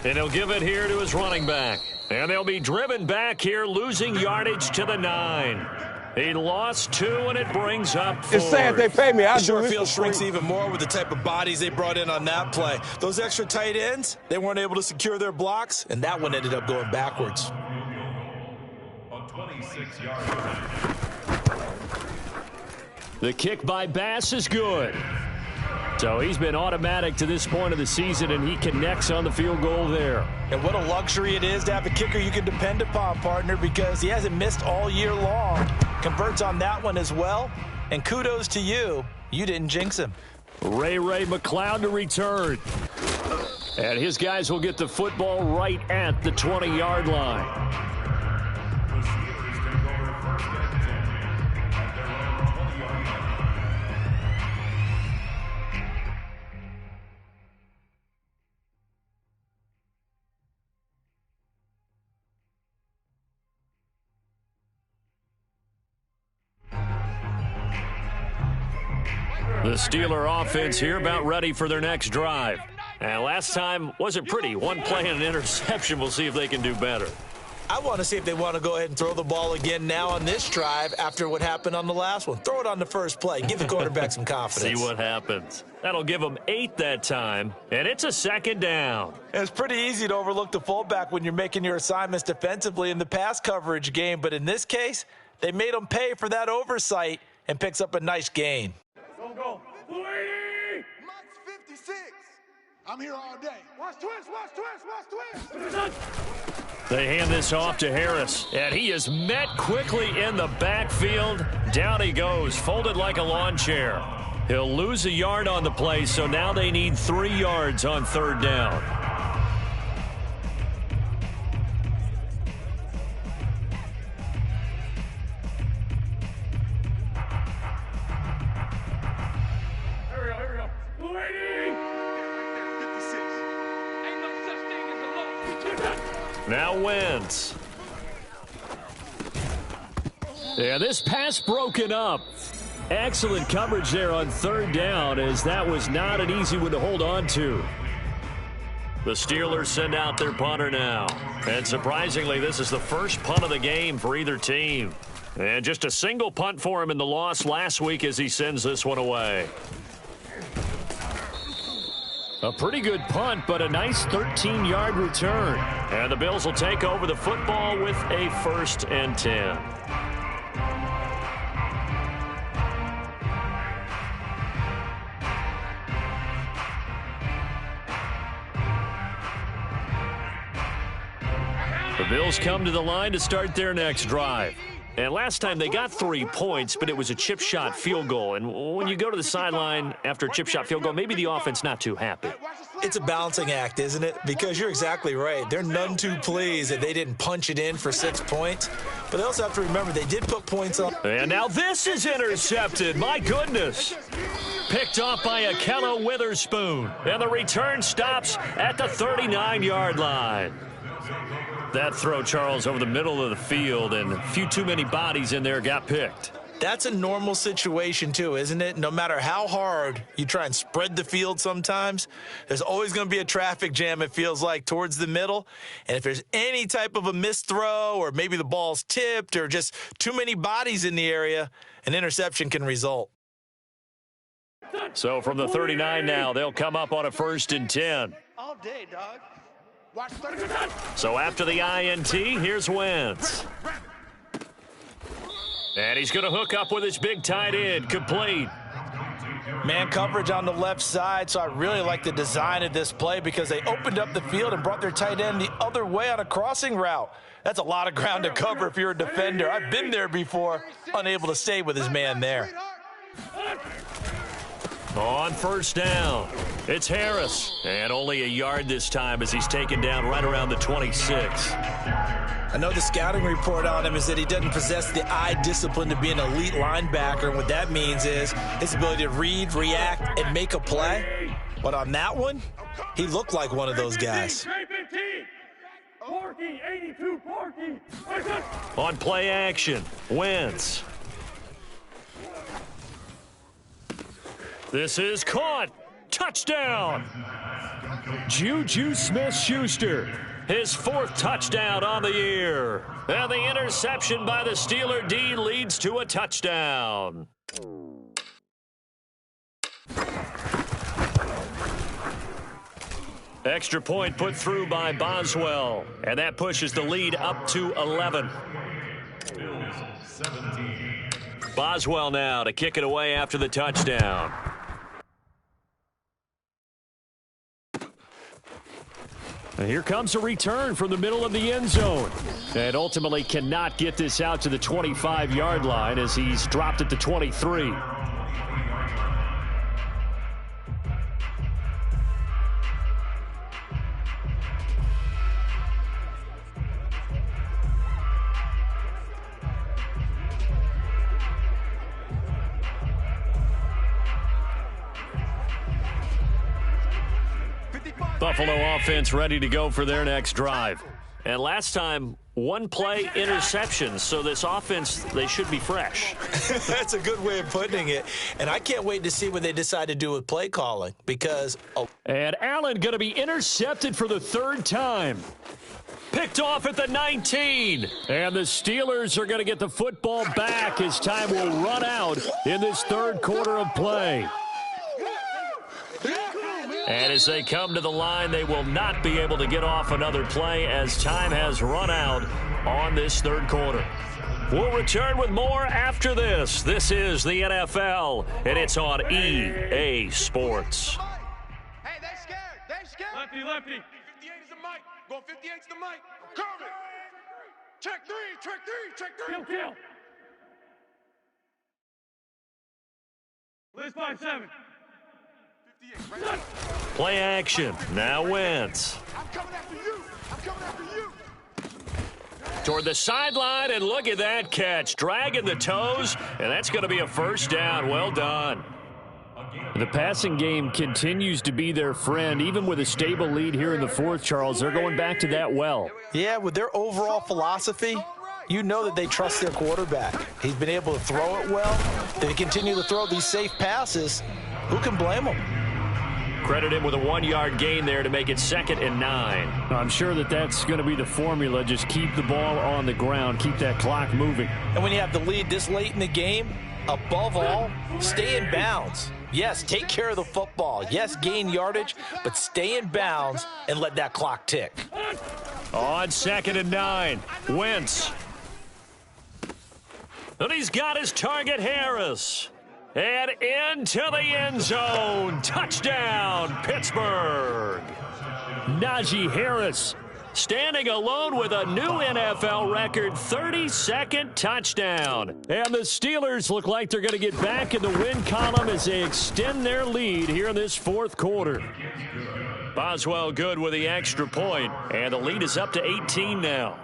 And he'll give it here to his running back. And they'll be driven back here, losing yardage to the 9. He lost 2, and it brings up 4. It's sad they pay me. I The do short this field for shrinks free. even more with the type of bodies they brought in on that play. Those extra tight ends, they weren't able to secure their blocks, and that one ended up going backwards. A 26-yard line. The kick by Bass is good. So he's been automatic to this point of the season, and he connects on the field goal there. And what a luxury it is to have a kicker you can depend upon, partner, because he hasn't missed all year long. Converts on that one as well. And kudos to you. You didn't jinx him. Ray McCloud to return. And his guys will get the football right at the 20-yard line. The Steelers take over 1st and 10 at their own 20-yard line. The Steeler offense here about ready for their next drive. And last time wasn't pretty. One play and an interception. We'll see if they can do better. I want to see if they want to go ahead and throw the ball again now on this drive after what happened on the last one. Throw it on the first play. Give the quarterback some confidence. See what happens. That'll give them 8 that time. And it's a 2nd down. It's pretty easy to overlook the fullback when you're making your assignments defensively in the pass coverage game. But in this case, they made them pay for that oversight and picks up a nice gain. Go. 280. Mike's 56. I'm here all day. Watch twist, watch twist, watch twist. They hand this off to Harris. And he is met quickly in the backfield. Down he goes, folded like a lawn chair. He'll lose a yard on the play, so now they need 3 yards on 3rd down. Here we go. 280. 56. Ain't no such thing as a loss. Now Wentz. Yeah, this pass broken up. Excellent coverage there on 3rd down, as that was not an easy one to hold on to. The Steelers send out their punter now. And surprisingly, this is the first punt of the game for either team. And just a single punt for him in the loss last week as he sends this one away. A pretty good punt, but a nice 13-yard return. And the Bills will take over the football with a 1st and 10. The Bills come to the line to start their next drive. And last time they got 3 points, but it was a chip shot field goal. And when you go to the sideline after a chip shot field goal, maybe the offense not too happy. It's a balancing act, isn't it? Because you're exactly right. They're none too pleased that they didn't punch it in for 6 points. But they also have to remember they did put points up. And now this is intercepted. My goodness. Picked off by Akello Witherspoon. And the return stops at the 39-yard line. That throw, Charles, over the middle of the field, and a few too many bodies in there got picked. That's a normal situation, too, isn't it? No matter how hard you try and spread the field sometimes, there's always going to be a traffic jam, it feels like, towards the middle. And if there's any type of a missed throw or maybe the ball's tipped or just too many bodies in the area, an interception can result. So from the 39 now, they'll come up on a 1st and 10. All day, dog. Watch 30. So after the INT, here's Wentz. And he's going to hook up with his big tight end, complete. Man coverage on the left side, so I really like the design of this play because they opened up the field and brought their tight end the other way on a crossing route. That's a lot of ground to cover if you're a defender. I've been there before, unable to stay with his man there. On 1st down, it's Harris. And only a yard this time as he's taken down right around the 26. I know the scouting report on him is that he doesn't possess the eye discipline to be an elite linebacker. And what that means is his ability to read, react, and make a play. But on that one, he looked like one of those guys. 315. Porky, 82, Porky. On play action, Wentz. This is caught. Touchdown. Juju Smith-Schuster. His 4th touchdown on the year. And the interception by the Steeler D leads to a touchdown. Extra point put through by Boswell. And that pushes the lead up to 11. Bills 17. Boswell now to kick it away after the touchdown. And here comes a return from the middle of the end zone. And ultimately cannot get this out to the 25-yard line as he's dropped at the 23. Buffalo offense ready to go for their next drive. And last time, 1 play interception, so this offense, they should be fresh. That's a good way of putting it. And I can't wait to see what they decide to do with play calling because... And Allen going to be intercepted for the 3rd time. Picked off at the 19. And the Steelers are going to get the football back as time will run out in this 3rd quarter of play. And as they come to the line, they will not be able to get off another play as time has run out on this 3rd quarter. We'll return with more after this. This is the NFL, and it's on EA Sports. Hey, they scared. They scared. Lefty, lefty. 58 is the mic. Going 58 is the mic. Kermit. Check 3. Check 3. Check 3. Kill, kill. Liz 5-7. Play action. Now Wentz. I'm coming after you. I'm coming after you. Toward the sideline, and look at that catch. Dragging the toes, and that's going to be a 1st down. Well done. The passing game continues to be their friend. Even with a stable lead here in the 4th, Charles, they're going back to that well. Yeah, with their overall philosophy, you know that they trust their quarterback. He's been able to throw it well. They continue to throw these safe passes. Who can blame them? Credit him with a 1-yard gain there to make it 2nd and 9. I'm sure that that's going to be the formula. Just keep the ball on the ground. Keep that clock moving. And when you have the lead this late in the game, above all, stay in bounds. Yes, take care of the football. Yes, gain yardage, but stay in bounds and let that clock tick. On 2nd and 9, Wentz. And he's got his target, Harris. And into the end zone. Touchdown, Pittsburgh. Najee Harris standing alone with a new NFL record 32nd touchdown. And the Steelers look like they're going to get back in the win column as they extend their lead here in this 4th quarter. Boswell good with the extra point, and the lead is up to 18 now.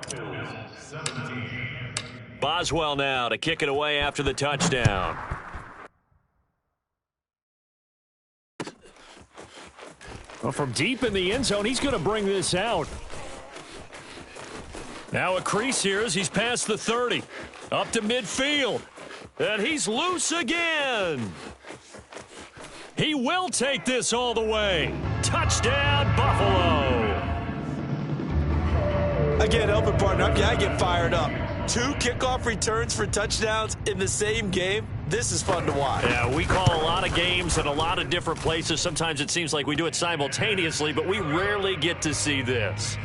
Boswell now to kick it away after the touchdown. Well, from deep in the end zone, he's going to bring this out. Now a crease here as he's past the 30. Up to midfield. And he's loose again. He will take this all the way. Touchdown, Buffalo. Again, open partner, I get fired up. 2 kickoff returns for touchdowns in the same game. This is fun to watch. Yeah, we call a lot of games in a lot of different places. Sometimes it seems like we do it simultaneously, but we rarely get to see this.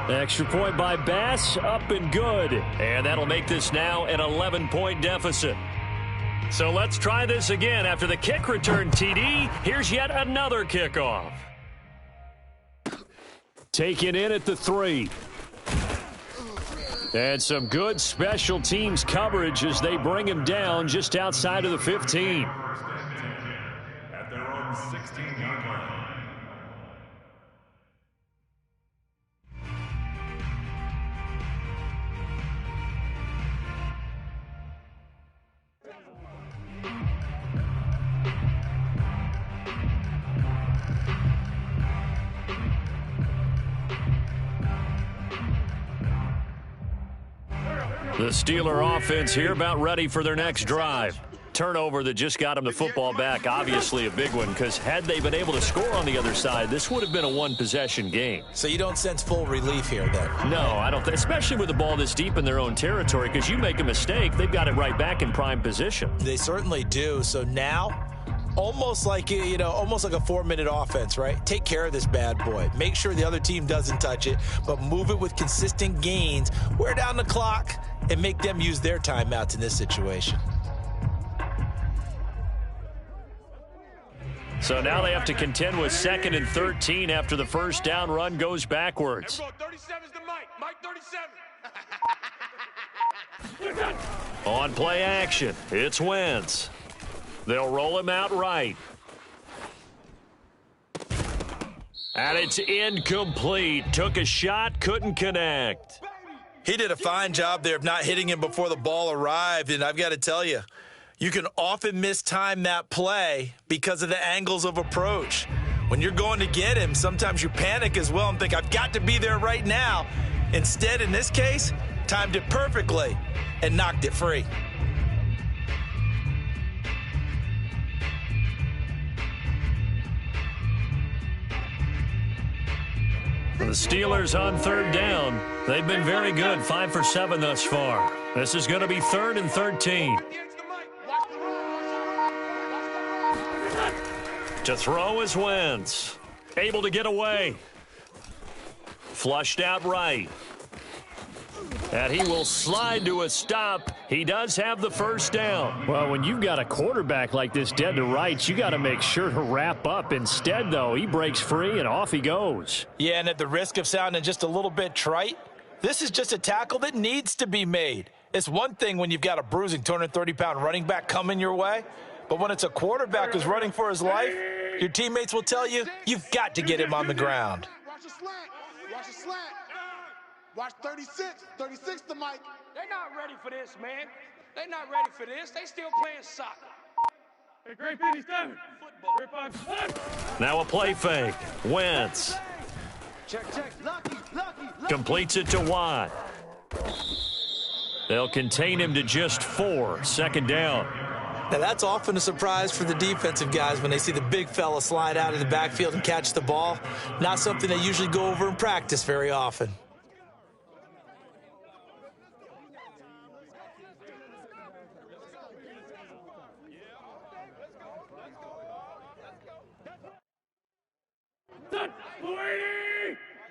Extra point by Bass, up and good. And that'll make this now an 11-point deficit. So let's try this again. After the kick return TD, here's yet another kickoff. Taken in at the 3. And some good special teams coverage as they bring him down just outside of the 15. At their own 16-yard line. The Steeler offense here about ready for their next drive. turnover that just got them the football back, obviously a big one, because had they been able to score on the other side, this would have been a one-possession game. So you don't sense full relief here then? No, I don't think, especially with the ball this deep in their own territory, because you make a mistake, they've got it right back in prime position. They certainly do. So now, almost like a 4-minute offense, right? Take care of this bad boy. Make sure the other team doesn't touch it, but move it with consistent gains. Wear down the clock and make them use their timeouts in this situation. So now they have to contend with 2nd and 13 after the first down run goes backwards. 37's the Mike. Mike 37. On play action, it's Wentz. They'll roll him out right. And it's incomplete. Took a shot, couldn't connect. He did a fine job there of not hitting him before the ball arrived, and I've got to tell you, you can often mistime that play because of the angles of approach. When you're going to get him, sometimes you panic as well and think, I've got to be there right now. Instead, in this case, timed it perfectly and knocked it free. The Steelers on 3rd down. They've been very good, 5 for 7 thus far. This is going to be 3rd and 13. To throw is Wentz. Able to get away. Flushed out right. And he will slide to a stop. He does have the first down. Well, when you've got a quarterback like this dead to rights, you got to make sure to wrap up. Instead, though, he breaks free and off he goes. Yeah, and at the risk of sounding just a little bit trite, this is just a tackle that needs to be made. It's one thing when you've got a bruising 230-pound running back coming your way, but when it's a quarterback who's running for his life, your teammates will tell you, you've got to get him on the ground. Watch the slant. Watch the slant. Watch 36. 36 the Mike. They're not ready for this, man. They're not ready for this. They still playing soccer. Hey, great 57. Football. Now a play fake. Wentz. Check. Lucky. Completes it to Watt. They'll contain him to just 4. 2nd down. Now, that's often a surprise for the defensive guys when they see the big fella slide out of the backfield and catch the ball. Not something they usually go over in practice very often.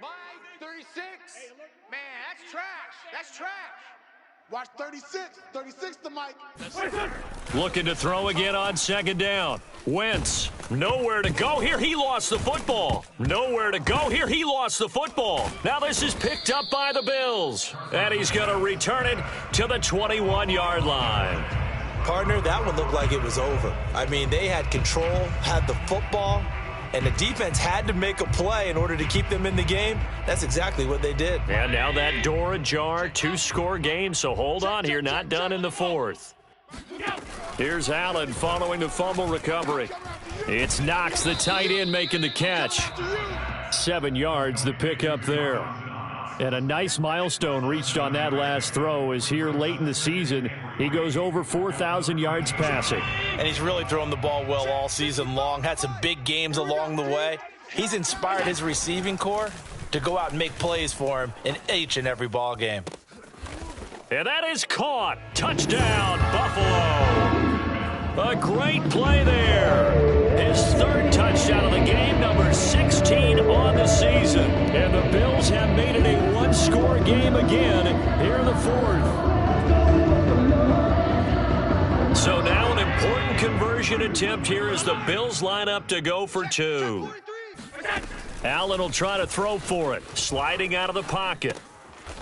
Mike 36. Man, that's trash. That's trash. Watch 36. 36 the Mike. Looking to throw again on 2nd down. Wentz, nowhere to go here. He lost the football. Nowhere to go here. He lost the football. Now this is picked up by the Bills. And he's going to return it to the 21-yard line. Partner, that one looked like it was over. I mean, they had control, had the football, and the defense had to make a play in order to keep them in the game. That's exactly what they did. And now that door ajar, 2-score game, so hold on here, not done in the 4th. Here's Allen following the fumble recovery. It's Knox, the tight end, making the catch. 7 yards, the pickup there. And a nice milestone reached on that last throw is here late in the season. He goes over 4,000 yards passing. And he's really thrown the ball well all season long. Had some big games along the way. He's inspired his receiving corps to go out and make plays for him in each and every ball game. And that is caught. Touchdown, Buffalo. A great play there. His 3rd touchdown of the game, number 16 on the season. And the Bills have made it a 1-score game again here in the 4th. So now an important conversion attempt here as the Bills line up to go for 2. Allen will try to throw for it, sliding out of the pocket.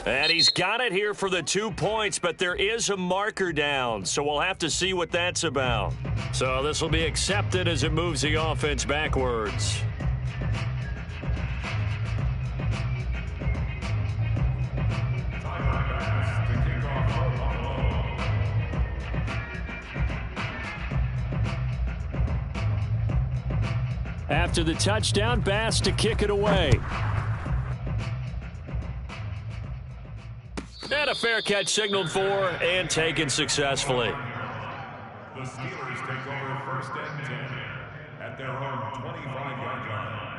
And he's got it here for the 2 points, but there is a marker down, so we'll have to see what that's about. So this will be accepted as it moves the offense backwards. After the touchdown, Bass to kick it away. And a fair catch signaled for and taken successfully. The Steelers take over 1st and 10 at their own 25-yard line.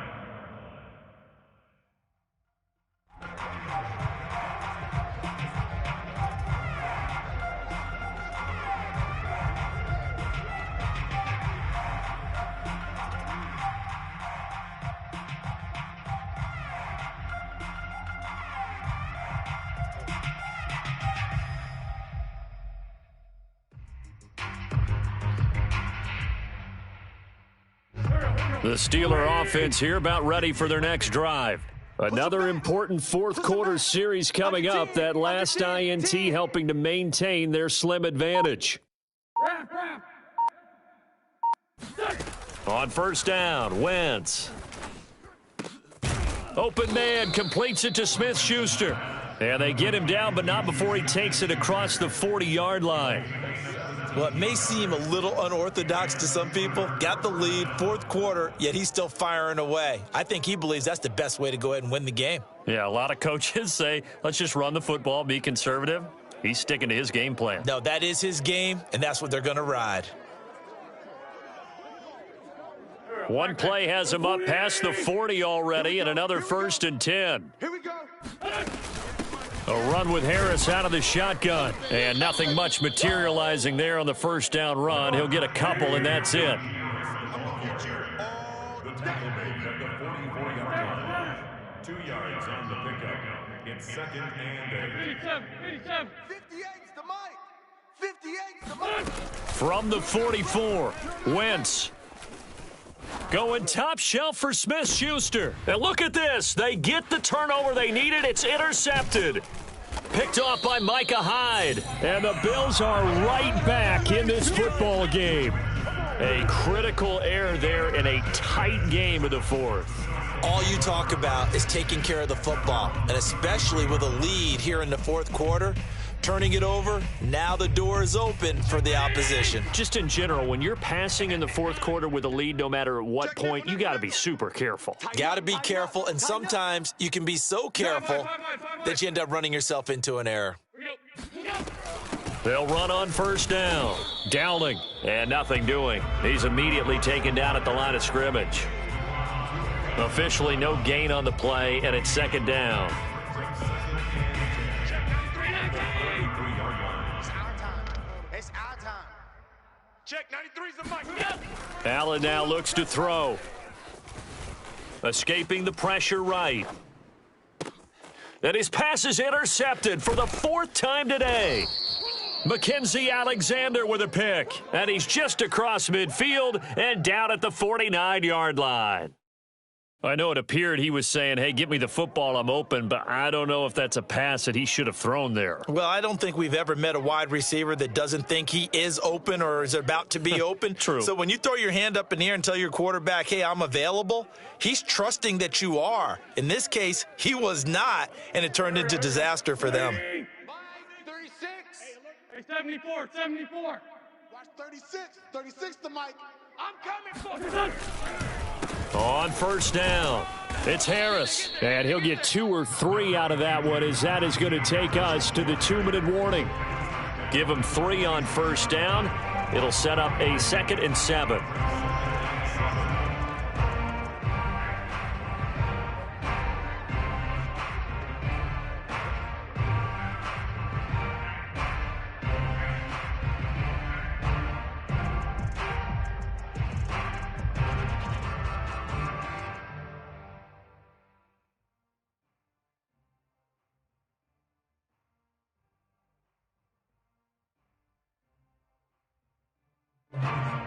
The Steeler offense here about ready for their next drive. Another important fourth quarter series coming up. That last INT helping to maintain their slim advantage. On first down, Wentz. Open man completes it to Smith-Schuster. And they get him down, but not before he takes it across the 40-yard line. Well, it may seem a little unorthodox to some people. Got the lead, fourth quarter, yet he's still firing away. I think he believes that's the best way to go ahead and win the game. Yeah, a lot of coaches say, let's just run the football, be conservative. He's sticking to his game plan. No, that is his game, and that's what they're going to ride. One play has him up past the 40 already, and another 1st and 10. Here we go. A run with Harris out of the shotgun. And nothing much materializing there on the first down run. He'll get a couple, and that's it. The tackle made at the 44-yard line. 2 yards on the pickup. It's 2nd and 8. 58's the mic. 58's the mic. From the 44, Wentz. Going top shelf for Smith-Schuster. And look at this. They get the turnover they needed. It's intercepted. Picked off by Micah Hyde. And the Bills are right back in this football game. A critical error there in a tight game of the fourth. All you talk about is taking care of the football, and especially with a lead here in the fourth quarter. Turning it over, now the door is open for the opposition. Just in general, when you're passing in the fourth quarter with a lead, no matter at what point, you got to be super careful. Got to be careful, and sometimes you can be so careful that you end up running yourself into an error. They'll run on first down. Dowling, and nothing doing. He's immediately taken down at the line of scrimmage. Officially no gain on the play, and it's 2nd down. It's our time. Check, 93's the mic. Allen now looks to throw. Escaping the pressure right. And his pass is intercepted for the 4th time today. Mackenzie Alexander with a pick. And he's just across midfield and down at the 49-yard line. I know it appeared he was saying, hey, give me the football, I'm open, but I don't know if that's a pass that he should have thrown there. Well, I don't think we've ever met a wide receiver that doesn't think he is open or is about to be open. True. So when you throw your hand up in the air and tell your quarterback, hey, I'm available, he's trusting that you are. In this case, he was not, and it turned into disaster for them. 36. Hey, 74. Watch 36 the mic. I'm coming for you. On first down, it's Harris. And he'll get 2 or 3 out of that one, as that is going to take us to the 2-minute warning. Give him 3 on first down. It'll set up a 2nd and 7.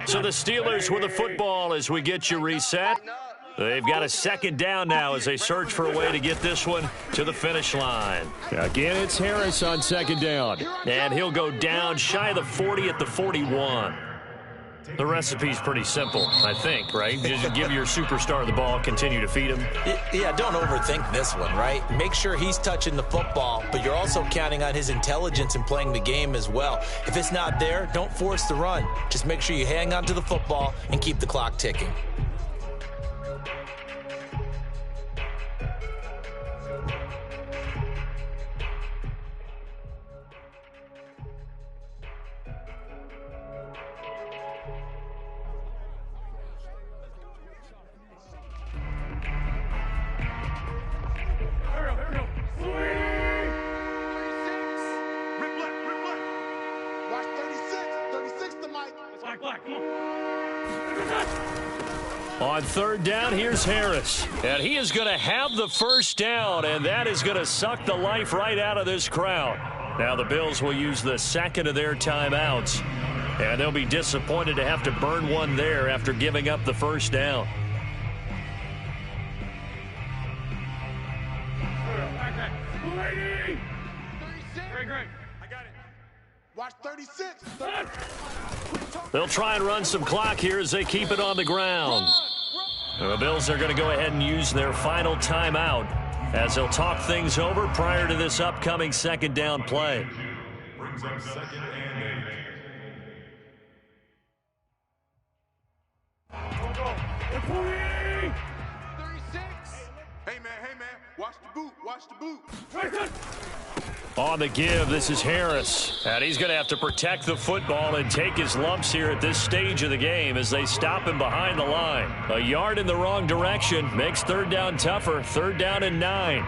So the Steelers with the football as we get you reset. They've got a 2nd down now as they search for a way to get this one to the finish line. Again, it's Harris on 2nd down. And he'll go down shy of the 40 at the 41. The recipe's pretty simple, I think, right? Just give your superstar the ball, continue to feed him. Yeah, don't overthink this one, right? Make sure he's touching the football, but you're also counting on his intelligence in playing the game as well. If it's not there, don't force the run. Just make sure you hang on to the football and keep the clock ticking. On third down, here's Harris. And he is going to have the first down, and that is going to suck the life right out of this crowd. Now the Bills will use the second of their timeouts, and they'll be disappointed to have to burn one there after giving up the first down. I got it. Watch 36. They'll try and run some clock here as they keep it on the ground. The Bills are going to go ahead and use their final timeout as they'll talk things over prior to this upcoming second down play. Brings up second and 36. Hey, man. Watch the boot. On the give, this is Harris. And he's going to have to protect the football and take his lumps here at this stage of the game as they stop him behind the line. A yard in the wrong direction makes third down tougher. Third down and 9.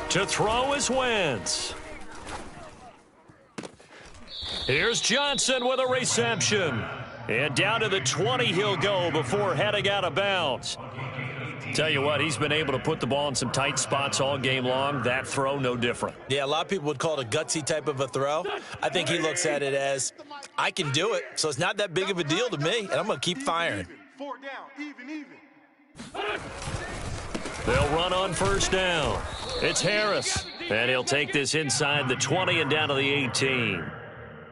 To throw is Wentz. Here's Johnson with a reception. And down to the 20 he'll go before heading out of bounds. Tell you what, he's been able to put the ball in some tight spots all game long. That throw, no different. Yeah, a lot of people would call it a gutsy type of a throw. I think he looks at it as, I can do it, so it's not that big of a deal to me, and I'm going to keep firing. 4 down, even. They'll run on first down. It's Harris, and he'll take this inside the 20 and down to the 18.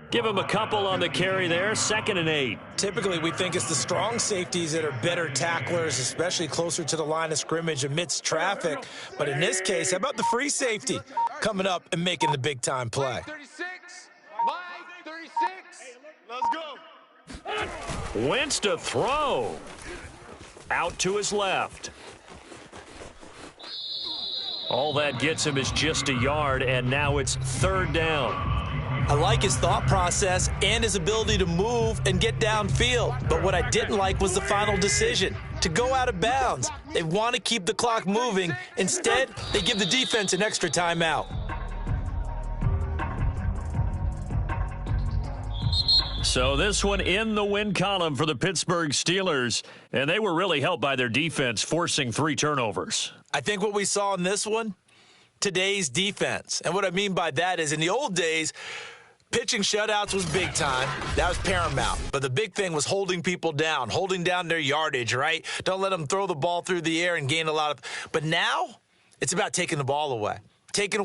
Give him a couple on the carry there, 2nd and 8. Typically, we think it's the strong safeties that are better tacklers, especially closer to the line of scrimmage amidst traffic. But in this case, how about the free safety coming up and making the big-time play? 36. Mike, 36. Let's go. Wentz to throw. Out to his left. All that gets him is just a yard, and now it's third down. I like his thought process and his ability to move and get downfield. But what I didn't like was the final decision, to go out of bounds. They want to keep the clock moving. Instead, they give the defense an extra timeout. So this one in the win column for the Pittsburgh Steelers, and they were really helped by their defense forcing 3 turnovers. I think what we saw in this one, today's defense. And what I mean by that is in the old days, pitching shutouts was big time. That was paramount. But the big thing was holding people down, holding down their yardage, right? Don't let them throw the ball through the air and gain a lot of. But now it's about taking the ball away. Taking away